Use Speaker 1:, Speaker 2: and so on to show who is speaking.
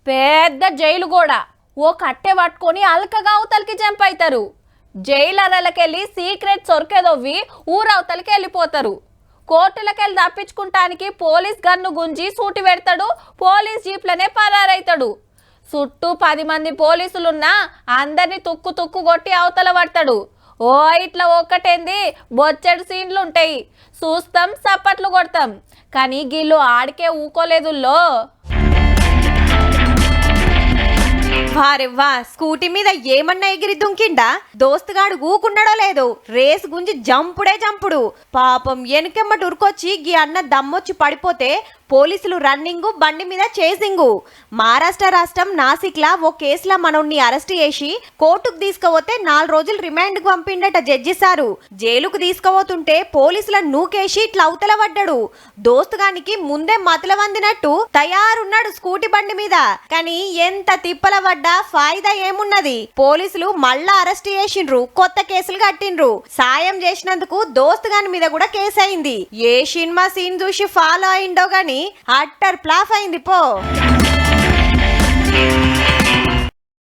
Speaker 1: పెద్ద జైలు కూడా ఓ కట్టె పట్టుకొని అల్కగా అవతలికి జంప్ అవుతారు. జైలరలకెళ్ళి సీక్రెట్ సొరకెదొవ్వి ఊరవతలికి వెళ్ళిపోతారు. కోర్టులకెళ్ళి తప్పించుకుంటానికి పోలీస్ గన్ను గుంజి సూటి పెడతాడు. పోలీస్ జీప్లనే పరారైతాడు. చుట్టూ 10 మంది పోలీసులున్నా అందరినీ తుక్కు తుక్కు కొట్టి అవతల పడతాడు. ఓ ఇట్లా ఒక్కటేంది బొచ్చెడు సీన్లుంటాయి. చూస్తాం, చప్పట్లు కొడతాం. కానీ గిల్లు ఆడికే ఊకోలేదుల్లో.
Speaker 2: వారెవ్వా, స్కూటీ మీద ఏమన్నా ఎగిరి దుంకిండా? దోస్తుగాడు ఊకున్నాడో లేదో రేసు గుంజి జంపుడే జంపుడు. పాపం వెనకెమ్మటి ఉరుకొచ్చి గీ అన్న దమ్మొచ్చి పడిపోతే పోలీసులు రన్నింగు, బండి మీద చేసింగు. మహారాష్ట్ర రాష్ట్రం నాసిక్లా ఓ కేసులో మనోడిని అరెస్ట్ చేసి కోర్టుకు తీసుకుపోతే 4 రోజులు రిమాండ్కు పంపిండట జడ్జి సారు. జైలుకు తీసుకుపోతుంటే పోలీసుల నూకేసి ఇట్లా అవతల పడ్డాడు. దోస్తుగానికి ముందే మతల వందినట్టు తయారున్నాడు స్కూటీ బండి మీద. కానీ ఎంత తిప్పల పడ్డా ఫాయిదా ఏమున్నది? పోలీసులు మళ్ళా అరెస్ట్ చేసిండ్రు, కొత్త కేసులు కట్టిండ్రు. సాయం చేసినందుకు దోస్తుగాని మీద కూడా కేసు అయింది. ఏ సినిమా సీన్ చూసి ఫాలో అయిండో గాని అట్టర్ ప్లాఫ్ అయింది పో.